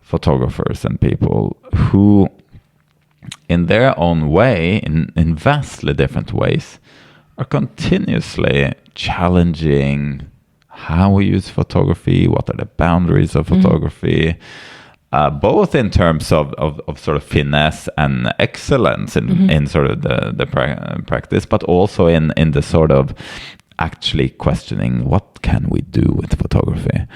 photographers and people who, in their own way, in vastly different ways, are continuously challenging how we use photography, what are the boundaries of photography, both in terms of sort of finesse and excellence in sort of the practice, but also in the sort of actually questioning what can we do with photography,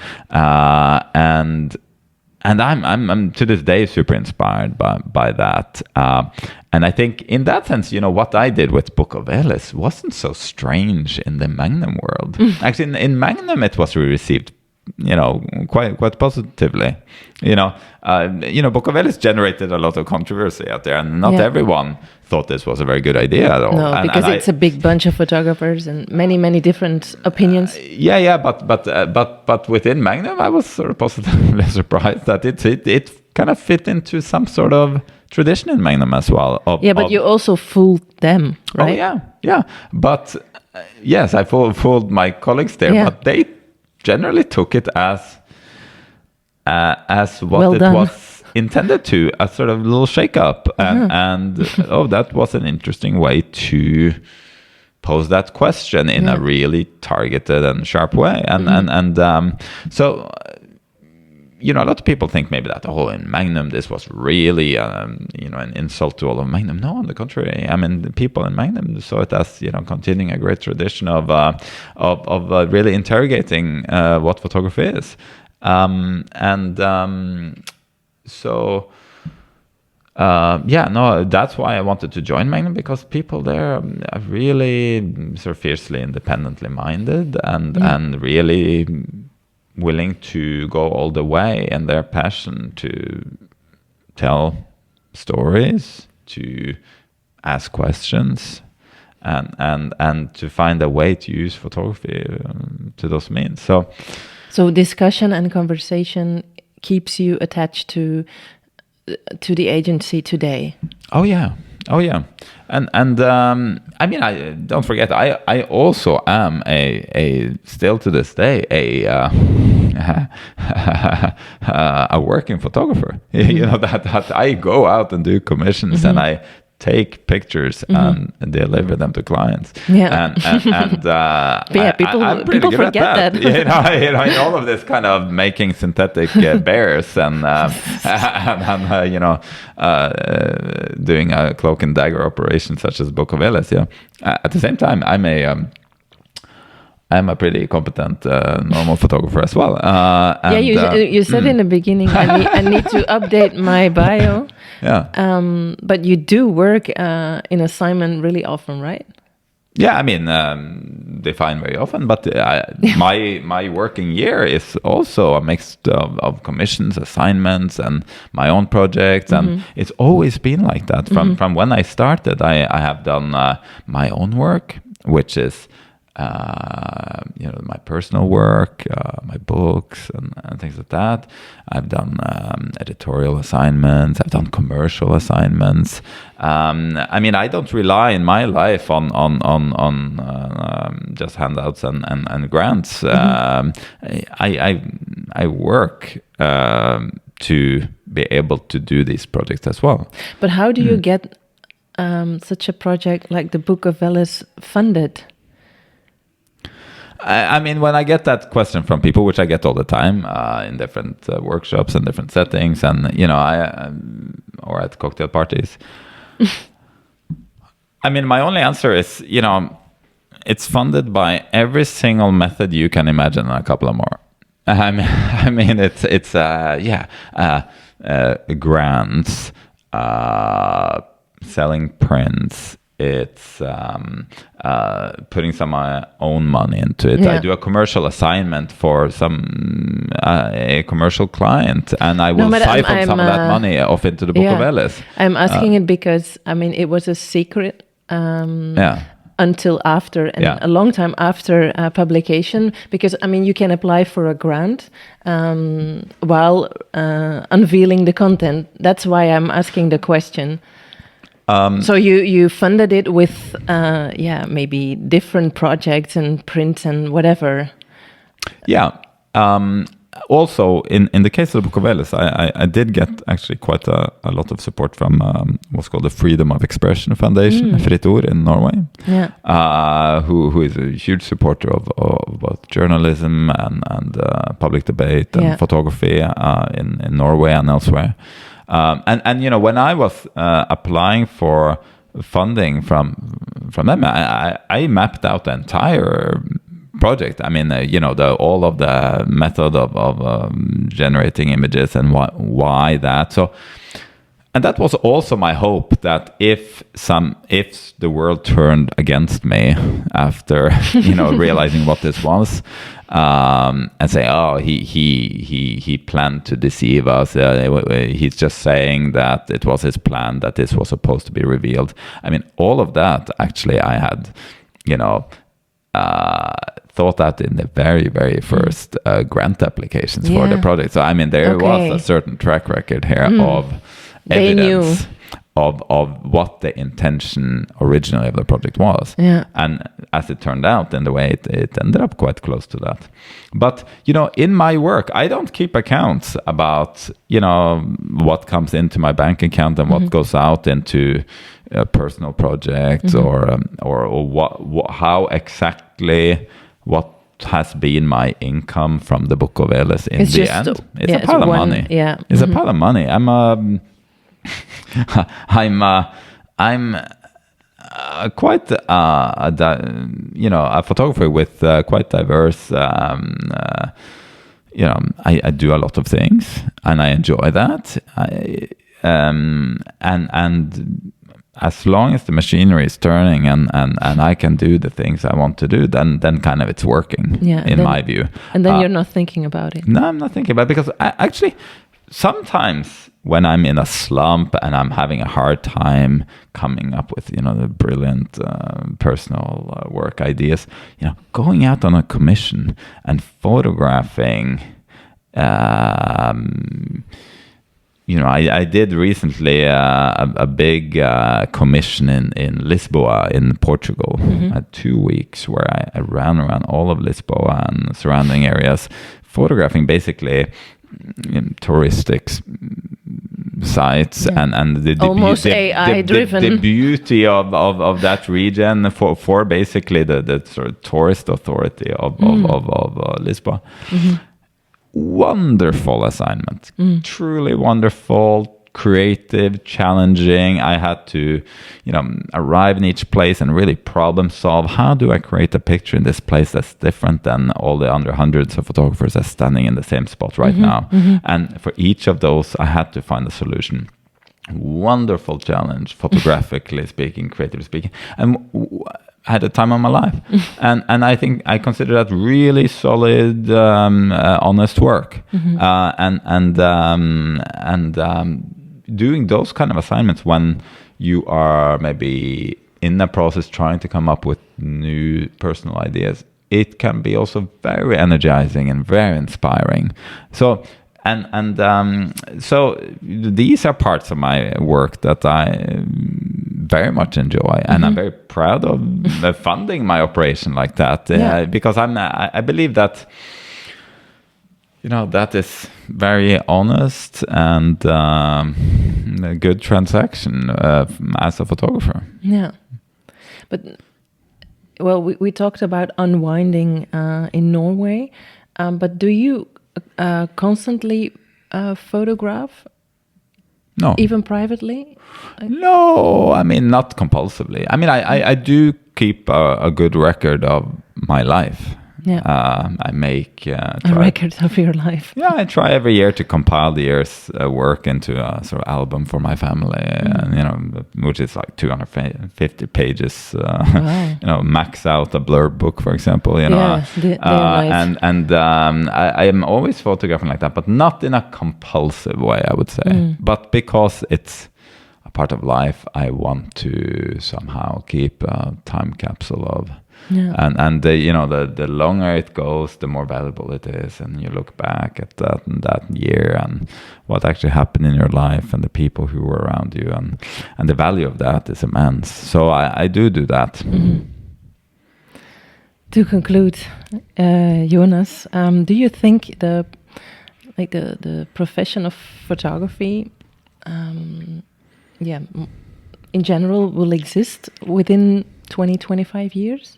and I'm to this day super inspired by that. And I think in that sense, what I did with Book of Veles wasn't so strange in the Magnum world. Actually, in Magnum, it was received, quite positively. Book of Veles generated a lot of controversy out there, and not everyone thought this was a very good idea at all. No, because it's a big bunch of photographers and many different opinions. But within Magnum, I was sort of positively surprised that it kind of fit into some sort of tradition in Magnum as well. But you also fooled them, right? Oh yeah. But yes, I fooled my colleagues there, but they generally took it as what it was intended to, a sort of little shake-up, and that was an interesting way to pose that question in a really targeted and sharp way, so a lot of people think maybe that in Magnum this was really an insult to all of Magnum. No, on the contrary. The people in Magnum saw it as continuing a great tradition of really interrogating what photography is. That's why I wanted to join Magnum, because people there are really sort of fiercely independently minded and really willing to go all the way in their passion to tell stories, to ask questions, and to find a way to use photography to those means. So discussion and conversation keeps you attached to the agency today. Oh yeah. And I don't forget, I also am a still to this day a working photographer. That I go out and do commissions, and I take pictures and deliver them to clients. And people forget that. In all of this kind of making synthetic bears and doing a cloak and dagger operation such as Book of Veles. At the same time, I'm a pretty competent normal photographer as well. You said in the beginning I need to update my bio. But you do work in assignment really often, right? Yeah, define very often, but my working year is also a mix of commissions, assignments, and my own projects, and it's always been like that. From when I started, I have done my own work, which is my personal work, my books and things like that. I've done editorial assignments. I've done commercial assignments. I mean, I don't rely in my life on just handouts and grants. I work to be able to do these projects as well. But how do you get such a project like the Book of Veles funded? I mean, when I get that question from people, which I get all the time in different workshops and different settings, and or at cocktail parties, I mean, my only answer is, it's funded by every single method you can imagine, and a couple of more. I mean, it's grants, selling prints. It's putting some of my own money into it. I do a commercial assignment for a commercial client, and I will siphon some of that money off into the Book of Veles. I'm asking it because, I mean, it was a secret until after, and a long time after publication, because, I mean, you can apply for a grant while unveiling the content. That's why I'm asking the question. So you funded it with maybe different projects and prints and whatever. Also, in the case of the Book of Veles, I did get actually quite a lot of support from what's called the Freedom of Expression Foundation, Fritt Ord in Norway, who is a huge supporter of both journalism and public debate and photography in Norway and elsewhere. And when I was applying for funding from them, I mapped out the entire project. I mean, all of the method of generating images and why that. So, and that was also my hope, that if the world turned against me after realizing what this was, and say, oh, he planned to deceive us. He's just saying that it was his plan that this was supposed to be revealed. I mean, all of that actually I had, thought that in the very, very first grant applications for the project. So I mean, there was a certain track record here of evidence of what the intention originally of the project was. And as it turned out, in the way it ended up quite close to that. But, in my work, I don't keep accounts about, what comes into my bank account and what goes out into personal projects or what how exactly what has been my income from the Book of Veles in the end. It's a pile of money. It's a pile of money. I'm quite a photographer with quite diverse. I do a lot of things, and I enjoy that. And as long as the machinery is turning and I can do the things I want to do, then kind of it's working in my view. And then you're not thinking about it. No, I'm not thinking about it, because actually sometimes when I'm in a slump and I'm having a hard time coming up with, the brilliant personal work ideas, going out on a commission and photographing, I did recently a big commission in Lisboa in Portugal. I had 2 weeks where I ran around all of Lisboa and surrounding areas, photographing basically touristic sites and the almost AI driven. The beauty of that region for basically the sort of tourist authority of Lisboa. Wonderful assignment, truly wonderful, creative, challenging. I had to, arrive in each place and really problem solve. How do I create a picture in this place that's different than all the other hundreds of photographers that's standing in the same spot right now? And for each of those, I had to find a solution. Wonderful challenge, photographically speaking, creatively speaking, and I had a time of my life. And I think I consider that really solid, honest work. And doing those kind of assignments when you are maybe in the process trying to come up with new personal ideas, it can be also very energizing and very inspiring. So so these are parts of my work that I very much enjoy, and I'm very proud of funding my operation like that, because I believe that, that is very honest and a good transaction as a photographer. Yeah, but we talked about unwinding in Norway, but do you constantly photograph? No. Even privately? No, I mean, not compulsively. I mean, I do keep a good record of my life. Yeah. I make a record of your life. Yeah, I try every year to compile the year's work into a sort of album for my family, and, which is like 250 pages. Wow. Max out a blurb book, for example. Yeah, they're nice. And I am always photographing like that, but not in a compulsive way, I would say. But because it's a part of life, I want to somehow keep a time capsule of. Yeah. And the longer it goes, the more valuable it is, and you look back at that year and what actually happened in your life and the people who were around you, and the value of that is immense. So I do that. Mm-hmm. To conclude, Jonas, do you think the profession of photography, in general, will exist within 20-25 years?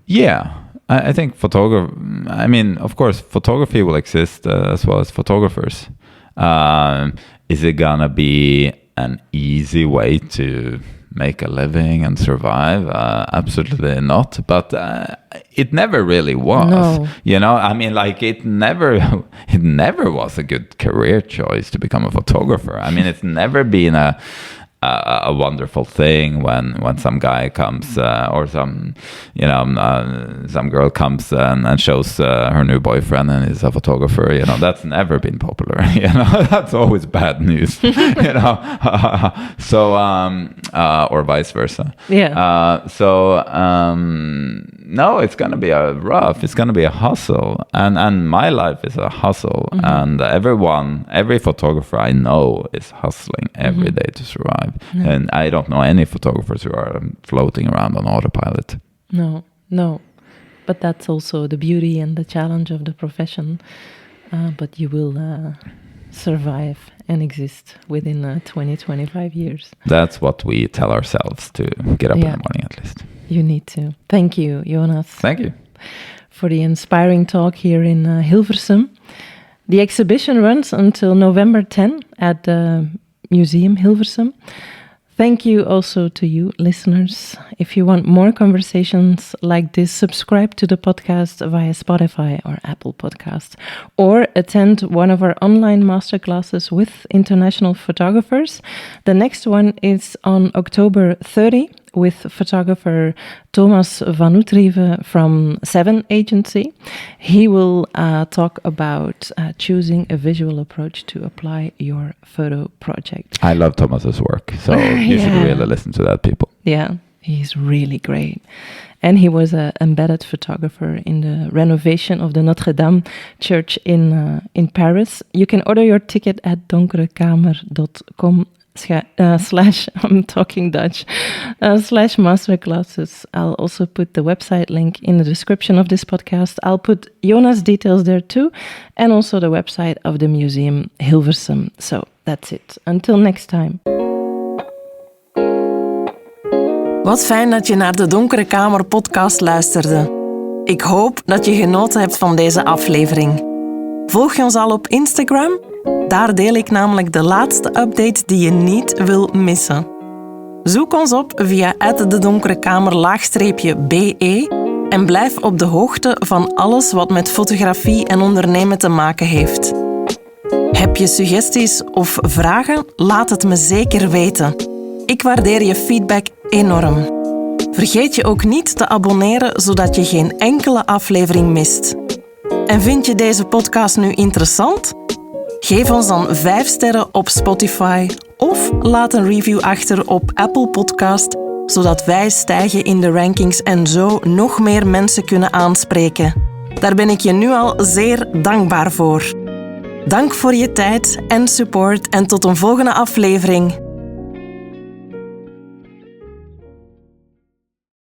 Yeah, I think of course, photography will exist as well as photographers. Is it gonna be an easy way to make a living and survive? Absolutely not. But it never really was. No. I mean, like it never was a good career choice to become a photographer. I mean, it's never been a wonderful thing when some guy comes or some girl comes and shows her new boyfriend and is a photographer. That's never been popular. That's always bad news. So or vice versa. Yeah. No, it's gonna be it's gonna be a hustle, and my life is a hustle, and every photographer I know is hustling every day to survive. Yeah. And I don't know any photographers who are floating around on autopilot. No. But that's also the beauty and the challenge of the profession. But you will survive and exist within 20-25 years. That's what we tell ourselves to get up in the morning, at least. You need to. Thank you, Jonas. Thank you. For the inspiring talk here in Hilversum. The exhibition runs until November 10 at the Museum Hilversum. Thank you also to you, listeners. If you want more conversations like this, subscribe to the podcast via Spotify or Apple Podcasts, or attend one of our online masterclasses with international photographers. The next one is on October 30 with photographer Thomas van Oetrieve from 7 Agency. He will talk about choosing a visual approach to apply your photo project. I love Thomas's work, so you should really listen to that, people. Yeah, he's really great. And he was an embedded photographer in the renovation of the Notre Dame church in Paris. You can order your ticket at donkerekamer.com. I'm talking Dutch, / masterclasses. I'll also put the website link in the description of this podcast. I'll put Jonas' details there too, and also the website of the Museum Hilversum. So that's it. Until next time. Wat fijn dat je naar de Donkere Kamer podcast luisterde. Ik hoop dat je genoten hebt van deze aflevering. Volg je ons al op Instagram? Daar deel ik namelijk de laatste update die je niet wil missen. Zoek ons op via @dedonkerekamer_be en blijf op de hoogte van alles wat met fotografie en ondernemen te maken heeft. Heb je suggesties of vragen? Laat het me zeker weten. Ik waardeer je feedback enorm. Vergeet je ook niet te abonneren, zodat je geen enkele aflevering mist. En vind je deze podcast nu interessant? Geef ons dan 5 sterren op Spotify of laat een review achter op Apple Podcast, zodat wij stijgen in de rankings en zo nog meer mensen kunnen aanspreken. Daar ben ik je nu al zeer dankbaar voor. Dank voor je tijd en support en tot een volgende aflevering.